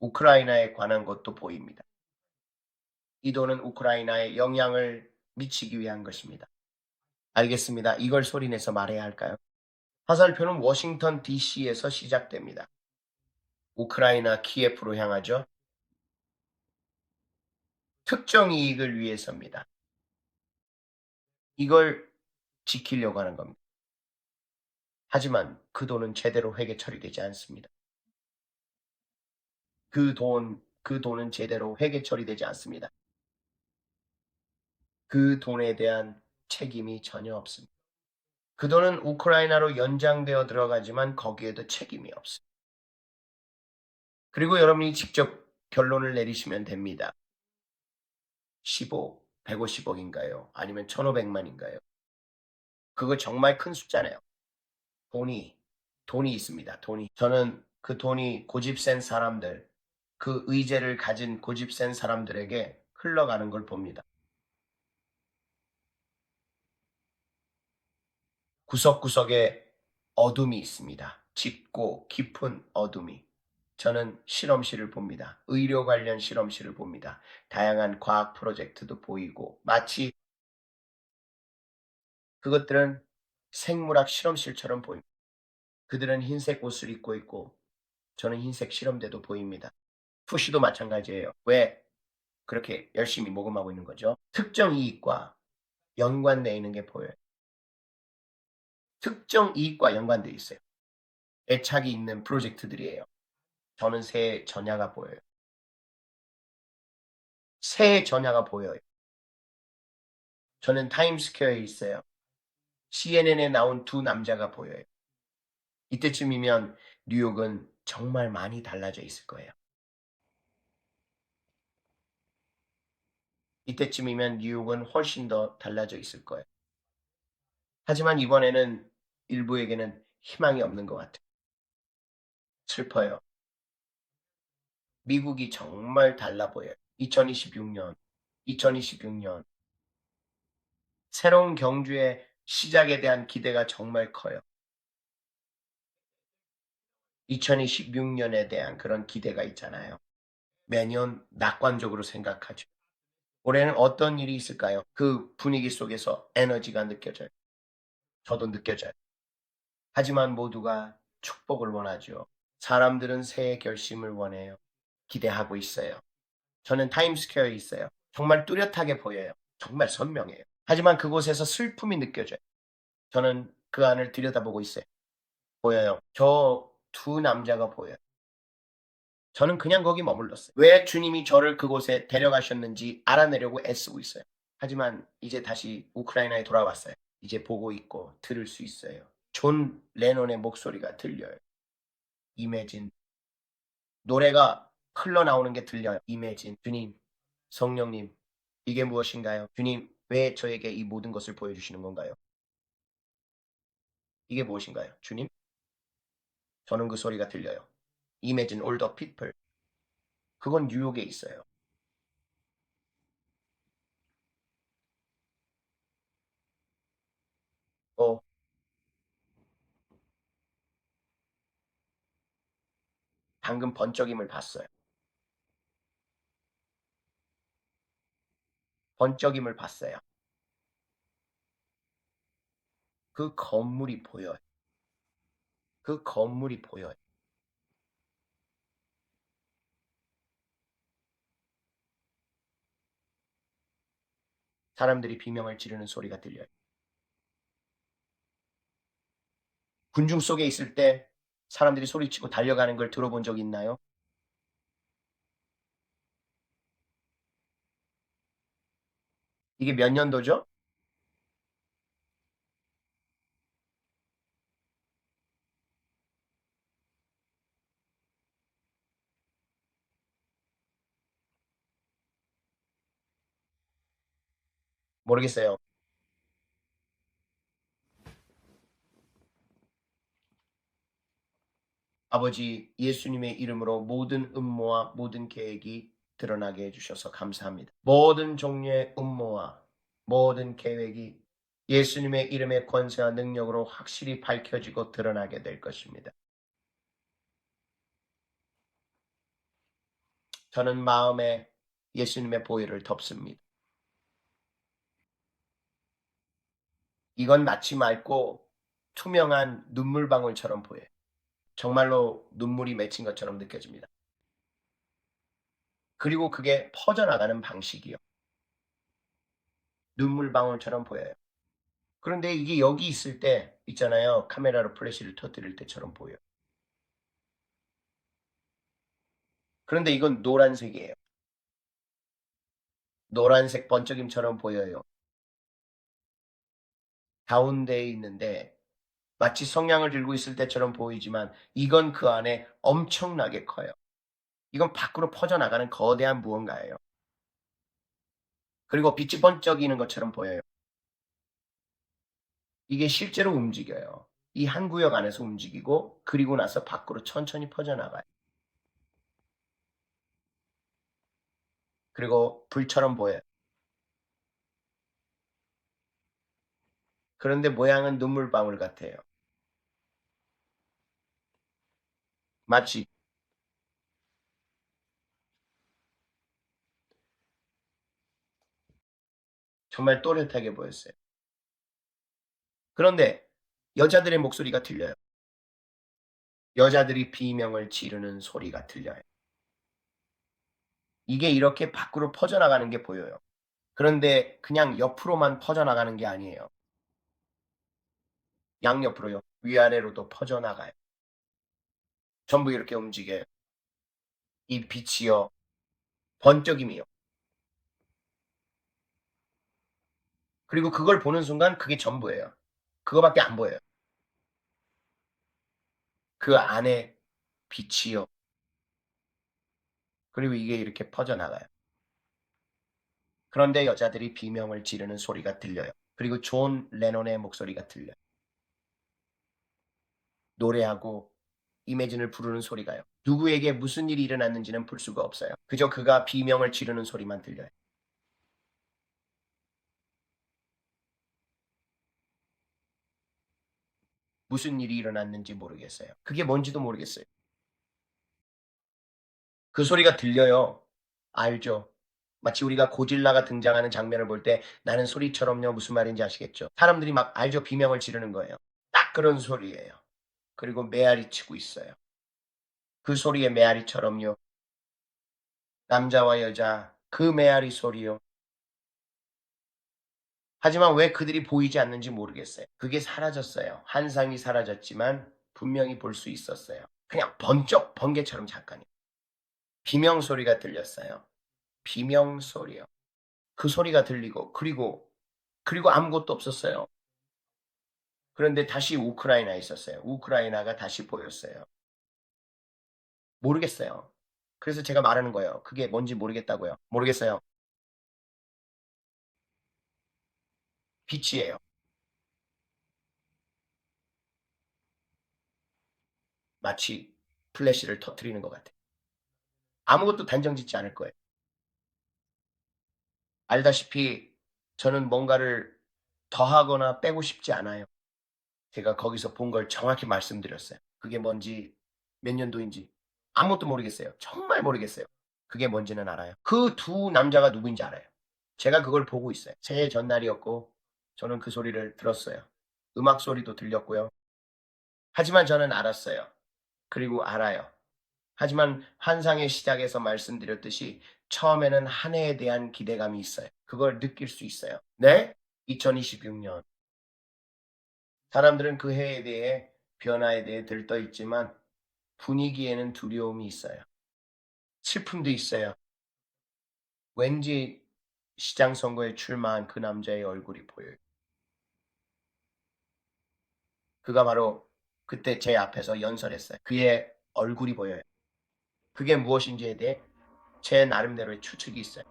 우크라이나에 관한 것도 보입니다. 이 돈은 우크라이나에 영향을 미치기 위한 것입니다. 알겠습니다. 이걸 소리내서 말해야 할까요? 화살표는 워싱턴 DC에서 시작됩니다. 우크라이나 키예프로 향하죠. 특정 이익을 위해서입니다. 이걸 지키려고 하는 겁니다. 하지만 그 돈은 제대로 회계 처리되지 않습니다. 그 돈은 제대로 회계 처리되지 않습니다. 그 돈에 대한 책임이 전혀 없습니다. 그 돈은 우크라이나로 연장되어 들어가지만 거기에도 책임이 없습니다. 그리고 여러분이 직접 결론을 내리시면 됩니다. 15, 150억인가요? 아니면 1,500만인가요? 그거 정말 큰 숫자네요. 돈이 있습니다. 돈이. 저는 그 돈이 고집센 사람들, 그 의제를 가진 고집센 사람들에게 흘러가는 걸 봅니다. 구석구석에 어둠이 있습니다. 짙고 깊은 어둠이. 저는 실험실을 봅니다. 의료 관련 실험실을 봅니다. 다양한 과학 프로젝트도 보이고 마치 그것들은 생물학 실험실처럼 보입니다. 그들은 흰색 옷을 입고 있고 저는 흰색 실험대도 보입니다. 푸시도 마찬가지예요. 왜 그렇게 열심히 모금하고 있는 거죠? 특정 이익과 연관되어 있는 게 보여요. 특정 이익과 연관되어 있어요. 애착이 있는 프로젝트들이에요. 저는 새 전야가 보여요. 새 전야가 보여요. 저는 타임스퀘어에 있어요. CNN에 나온 두 남자가 보여요. 이때쯤이면 뉴욕은 정말 많이 달라져 있을 거예요. 이때쯤이면 뉴욕은 훨씬 더 달라져 있을 거예요. 하지만 이번에는 일부에게는 희망이 없는 것 같아요. 슬퍼요. 미국이 정말 달라 보여요. 2026년 새로운 경주의 시작에 대한 기대가 정말 커요. 2026년에 대한 그런 기대가 있잖아요. 매년 낙관적으로 생각하죠. 올해는 어떤 일이 있을까요? 그 분위기 속에서 에너지가 느껴져요. 저도 느껴져요. 하지만 모두가 축복을 원하죠. 사람들은 새해 결심을 원해요. 기대하고 있어요. 저는 타임스퀘어에 있어요. 정말 뚜렷하게 보여요. 정말 선명해요. 하지만 그곳에서 슬픔이 느껴져요. 저는 그 안을 들여다보고 있어요. 보여요. 저 두 남자가 보여요. 저는 그냥 거기 머물렀어요. 왜 주님이 저를 그곳에 데려가셨는지 알아내려고 애쓰고 있어요. 하지만 이제 다시 우크라이나에 돌아왔어요. 이제 보고 있고 들을 수 있어요. 존 레논의 목소리가 들려요. 이매진. 노래가 흘러나오는 게 들려요. 이매진. 주님, 성령님, 이게 무엇인가요? 주님, 왜 저에게 이 모든 것을 보여주시는 건가요? 이게 무엇인가요? 주님? 저는 그 소리가 들려요. Imagine all the people. 그건 뉴욕에 있어요. 어, 방금 번쩍임을 봤어요. 번쩍임을 봤어요. 그 건물이 보여요. 그 건물이 보여요. 사람들이 비명을 지르는 소리가 들려요. 군중 속에 있을 때 사람들이 소리치고 달려가는 걸 들어본 적 있나요? 이게 몇 년도죠? 모르겠어요. 아버지 예수님의 이름으로 모든 음모와 모든 계획이 드러나게 해주셔서 감사합니다. 모든 종류의 음모와 모든 계획이 예수님의 이름의 권세와 능력으로 확실히 밝혀지고 드러나게 될 것입니다. 저는 마음에 예수님의 보혈을 덮습니다. 이건 마치 맑고 투명한 눈물방울처럼 보여요. 정말로 눈물이 맺힌 것처럼 느껴집니다. 그리고 그게 퍼져나가는 방식이요. 눈물방울처럼 보여요. 그런데 이게 여기 있을 때 있잖아요. 카메라로 플래시를 터뜨릴 때처럼 보여요. 그런데 이건 노란색이에요. 노란색 번쩍임처럼 보여요. 가운데에 있는데 마치 성냥을 들고 있을 때처럼 보이지만 이건 그 안에 엄청나게 커요. 이건 밖으로 퍼져나가는 거대한 무언가예요. 그리고 빛이 번쩍이는 것처럼 보여요. 이게 실제로 움직여요. 이 한 구역 안에서 움직이고 그리고 나서 밖으로 천천히 퍼져나가요. 그리고 불처럼 보여요. 그런데 모양은 눈물방울 같아요. 마치 정말 또렷하게 보였어요. 그런데 여자들의 목소리가 들려요. 여자들이 비명을 지르는 소리가 들려요. 이게 이렇게 밖으로 퍼져나가는 게 보여요. 그런데 그냥 옆으로만 퍼져나가는 게 아니에요. 양옆으로요. 위아래로도 퍼져나가요. 전부 이렇게 움직여요. 이 빛이요. 번쩍임이요. 그리고 그걸 보는 순간 그게 전부예요. 그거밖에 안 보여요. 그 안에 빛이요. 그리고 이게 이렇게 퍼져나가요. 그런데 여자들이 비명을 지르는 소리가 들려요. 그리고 존 레논의 목소리가 들려요. 노래하고 이매진을 부르는 소리가요. 누구에게 무슨 일이 일어났는지는 볼 수가 없어요. 그저 그가 비명을 지르는 소리만 들려요. 무슨 일이 일어났는지 모르겠어요. 그게 뭔지도 모르겠어요. 그 소리가 들려요. 알죠. 마치 우리가 고질라가 등장하는 장면을 볼 때 나는 소리처럼요 무슨 말인지 아시겠죠? 사람들이 막 알죠. 비명을 지르는 거예요. 딱 그런 소리예요. 그리고 메아리 치고 있어요. 그 소리의 메아리처럼요. 남자와 여자 그 메아리 소리요. 하지만 왜 그들이 보이지 않는지 모르겠어요. 그게 사라졌어요. 한상이 사라졌지만 분명히 볼 수 있었어요. 그냥 번쩍 번개처럼 잠깐이요. 비명 소리가 들렸어요. 비명 소리요. 그 소리가 들리고 그리고 아무것도 없었어요. 그런데 다시 우크라이나에 있었어요. 우크라이나가 다시 보였어요. 모르겠어요. 그래서 제가 말하는 거예요. 그게 뭔지 모르겠다고요. 모르겠어요. 빛이에요. 마치 플래시를 터뜨리는 것 같아요. 아무것도 단정짓지 않을 거예요. 알다시피 저는 뭔가를 더하거나 빼고 싶지 않아요. 제가 거기서 본 걸 정확히 말씀드렸어요. 그게 뭔지 몇 년도인지 아무것도 모르겠어요. 정말 모르겠어요. 그게 뭔지는 알아요. 그 두 남자가 누구인지 알아요. 제가 그걸 보고 있어요. 새해 전날이었고 저는 그 소리를 들었어요. 음악 소리도 들렸고요. 하지만 저는 알았어요. 그리고 알아요. 하지만 환상의 시작에서 말씀드렸듯이 처음에는 한 해에 대한 기대감이 있어요. 그걸 느낄 수 있어요. 네? 2026년. 사람들은 그 해에 대해 변화에 대해 들떠 있지만 분위기에는 두려움이 있어요. 슬픔도 있어요. 왠지 시장 선거에 출마한 그 남자의 얼굴이 보여요. 그가 바로 그때 제 앞에서 연설했어요. 그의 얼굴이 보여요. 그게 무엇인지에 대해 제 나름대로의 추측이 있어요.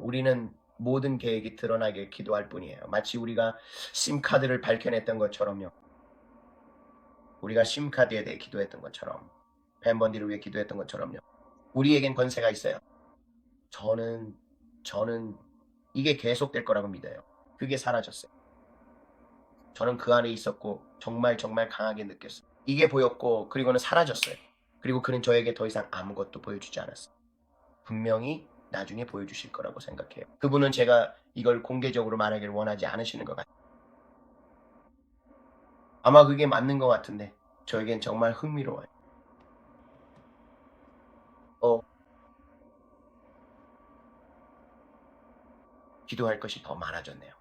우리는 모든 계획이 드러나길 기도할 뿐이에요. 마치 우리가 심카드를 밝혀냈던 것처럼요. 우리가 심카드에 대해 기도했던 것처럼, 벤번디를 위해 기도했던 것처럼요. 우리에겐 권세가 있어요. 저는 이게 계속될 거라고 믿어요. 그게 사라졌어요. 저는 그 안에 있었고 정말 강하게 느꼈어요. 이게 보였고 그리고는 사라졌어요. 그리고 그는 저에게 더 이상 아무것도 보여주지 않았어요. 분명히 나중에 보여주실 거라고 생각해요. 그분은 제가 이걸 공개적으로 말하기를 원하지 않으시는 것 같아요. 아마 그게 맞는 것 같은데 저에겐 정말 흥미로워요. 기도할 것이 더 많아졌네요.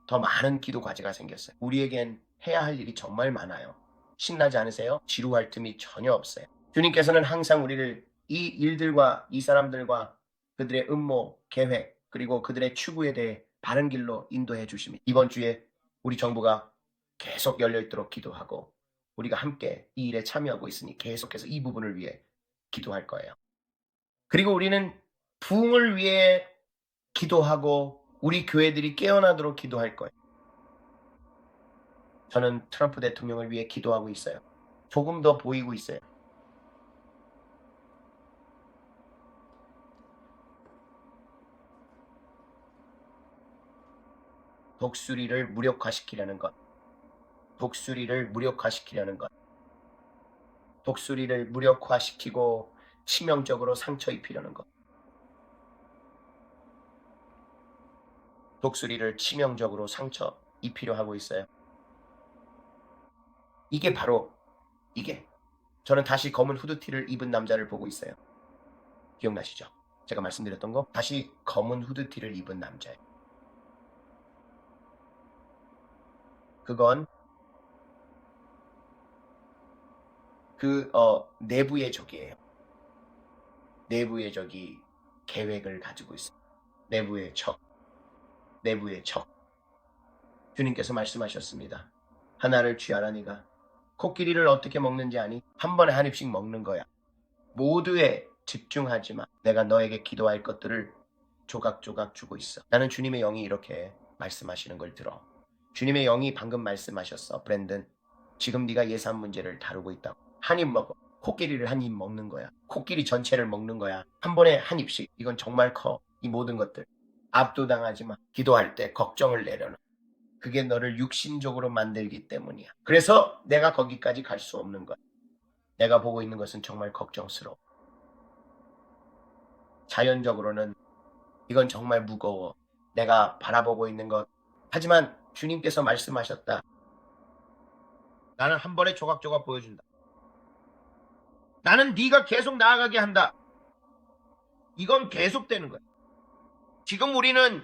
더 많은 기도 과제가 생겼어요. 우리에겐 해야 할 일이 정말 많아요. 신나지 않으세요? 지루할 틈이 전혀 없어요. 주님께서는 항상 우리를 이 일들과 이 사람들과 그들의 음모, 계획, 그리고 그들의 추구에 대해 바른 길로 인도해 주십니다. 이번 주에 우리 정부가 계속 열려 있도록 기도하고 우리가 함께 이 일에 참여하고 있으니 계속해서 이 부분을 위해 기도할 거예요. 그리고 우리는 부흥을 위해 기도하고 우리 교회들이 깨어나도록 기도할 거예요. 저는 트럼프 대통령을 위해 기도하고 있어요. 조금 더 보이고 있어요. 독수리를 무력화시키려는 것. 독수리를 무력화시키려는 것. 독수리를 무력화시키고 치명적으로 상처 입히려는 것. 독수리를 치명적으로 상처 입히려 하고 있어요. 이게 바로 이게. 저는 다시 검은 후드티를 입은 남자를 보고 있어요. 기억나시죠? 제가 말씀드렸던 거? 다시 검은 후드티를 입은 남자예요. 그건 내부의 적이에요. 내부의 적이 계획을 가지고 있어요. 내부의 적. 내부의 적. 주님께서 말씀하셨습니다. 하나를 취하라 네가. 코끼리를 어떻게 먹는지 아니? 한 번에 한 입씩 먹는 거야. 모두에 집중하지 마. 내가 너에게 기도할 것들을 조각조각 주고 있어. 나는 주님의 영이 이렇게 말씀하시는 걸 들어. 주님의 영이 방금 말씀하셨어. 브랜든, 지금 네가 예산 문제를 다루고 있다고. 한 입 먹어. 코끼리를 한 입 먹는 거야. 코끼리 전체를 먹는 거야. 한 번에 한 입씩. 이건 정말 커. 이 모든 것들. 압도당하지 마. 기도할 때 걱정을 내려놔. 그게 너를 육신적으로 만들기 때문이야. 그래서 내가 거기까지 갈 수 없는 거야. 내가 보고 있는 것은 정말 걱정스러워. 자연적으로는 이건 정말 무거워. 내가 바라보고 있는 것. 하지만 주님께서 말씀하셨다. 나는 한 번에 조각조각 보여준다. 나는 네가 계속 나아가게 한다. 이건 계속되는 거야. 지금 우리는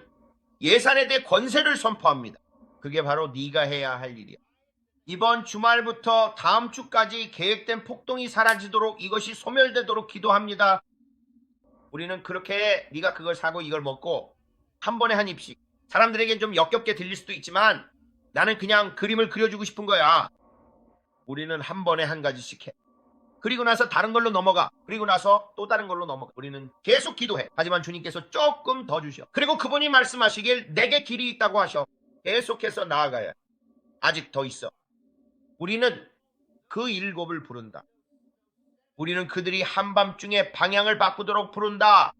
예산에 대해 권세를 선포합니다. 그게 바로 네가 해야 할 일이야. 이번 주말부터 다음 주까지 계획된 폭동이 사라지도록 이것이 소멸되도록 기도합니다. 우리는 그렇게 네가 그걸 사고 이걸 먹고 한 번에 한 입씩. 사람들에겐 좀 역겹게 들릴 수도 있지만 나는 그냥 그림을 그려주고 싶은 거야. 우리는 한 번에 한 가지씩 해. 그리고 나서 다른 걸로 넘어가. 그리고 나서 또 다른 걸로 넘어가. 우리는 계속 기도해. 하지만 주님께서 조금 더 주셔. 그리고 그분이 말씀하시길 내게 길이 있다고 하셔. 계속해서 나아가야. 아직 더 있어. 우리는 그 일곱을 부른다. 우리는 그들이 한밤중에 방향을 바꾸도록 부른다.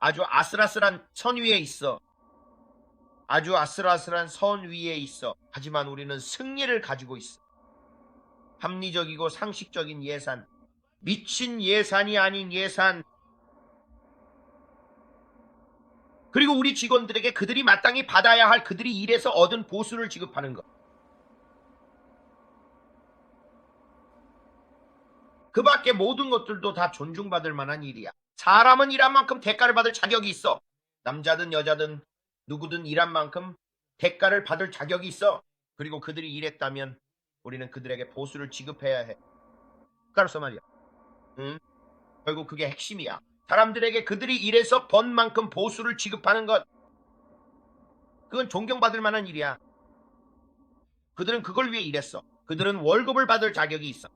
아주 아슬아슬한 선 위에 있어. 아주 아슬아슬한 선 위에 있어. 하지만 우리는 승리를 가지고 있어. 합리적이고 상식적인 예산. 미친 예산이 아닌 예산. 그리고 우리 직원들에게 그들이 마땅히 받아야 할 그들이 일해서 얻은 보수를 지급하는 것. 그 밖에 모든 것들도 다 존중받을 만한 일이야. 사람은 일한 만큼 대가를 받을 자격이 있어. 남자든 여자든 누구든 일한 만큼 대가를 받을 자격이 있어. 그리고 그들이 일했다면 우리는 그들에게 보수를 지급해야 해. 그래서 말이야. 응? 결국 그게 핵심이야. 사람들에게 그들이 일해서 번 만큼 보수를 지급하는 것. 그건 존경받을 만한 일이야. 그들은 그걸 위해 일했어. 그들은 월급을 받을 자격이 있어.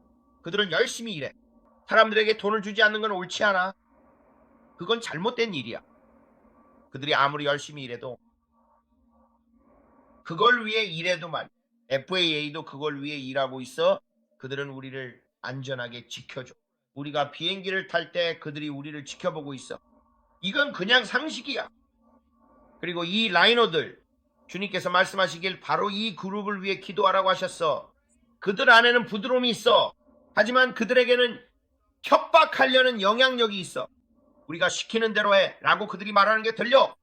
그들은 열심히 일해. 사람들에게 돈을 주지 않는 건 옳지 않아. 그건 잘못된 일이야. 그들이 아무리 열심히 일해도 그걸 위해 일해도 말이야. FAA도 그걸 위해 일하고 있어. 그들은 우리를 안전하게 지켜줘. 우리가 비행기를 탈 때 그들이 우리를 지켜보고 있어. 이건 그냥 상식이야. 그리고 이 라이너들, 주님께서 말씀하시길 바로 이 그룹을 위해 기도하라고 하셨어. 그들 안에는 부드러움이 있어. 하지만 그들에게는 협박하려는 영향력이 있어. 우리가 시키는 대로 해 라고 그들이 말하는 게 들려.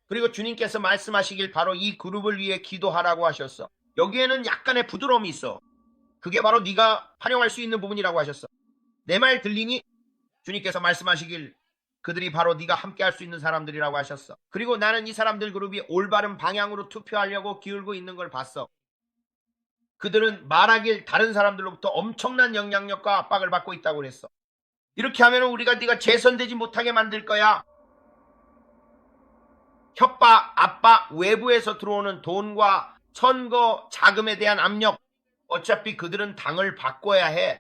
그리고 주님께서 말씀하시길 바로 이 그룹을 위해 기도하라고 하셨어. 여기에는 약간의 부드러움이 있어. 그게 바로 네가 활용할 수 있는 부분이라고 하셨어. 내 말 들리니? 주님께서 말씀하시길 그들이 바로 네가 함께 할 수 있는 사람들이라고 하셨어. 그리고 나는 이 사람들 그룹이 올바른 방향으로 투표하려고 기울고 있는 걸 봤어. 그들은 말하길 다른 사람들로부터 엄청난 영향력과 압박을 받고 있다고 그랬어. 이렇게 하면 우리가 네가 재선되지 못하게 만들 거야. 협박, 압박, 외부에서 들어오는 돈과 선거, 자금에 대한 압력. 어차피 그들은 당을 바꿔야 해.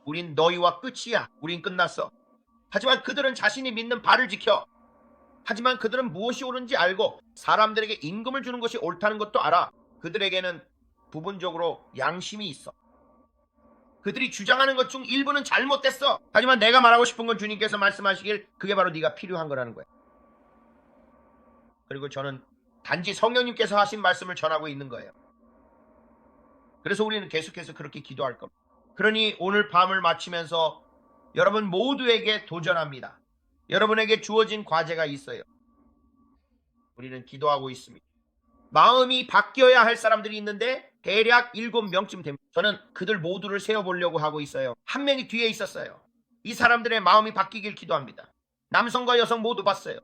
우린 너희와 끝이야. 우린 끝났어. 하지만 그들은 자신이 믿는 바를 지켜. 하지만 그들은 무엇이 옳은지 알고 사람들에게 임금을 주는 것이 옳다는 것도 알아. 그들에게는 부분적으로 양심이 있어. 그들이 주장하는 것 중 일부는 잘못됐어. 하지만 내가 말하고 싶은 건 주님께서 말씀하시길 그게 바로 네가 필요한 거라는 거야. 그리고 저는 단지 성령님께서 하신 말씀을 전하고 있는 거예요. 그래서 우리는 계속해서 그렇게 기도할 겁니다. 그러니 오늘 밤을 마치면서 여러분 모두에게 도전합니다. 여러분에게 주어진 과제가 있어요. 우리는 기도하고 있습니다. 마음이 바뀌어야 할 사람들이 있는데 대략 7명쯤 됩니다. 저는 그들 모두를 세어보려고 하고 있어요. 한 명이 뒤에 있었어요. 이 사람들의 마음이 바뀌길 기도합니다. 남성과 여성 모두 봤어요.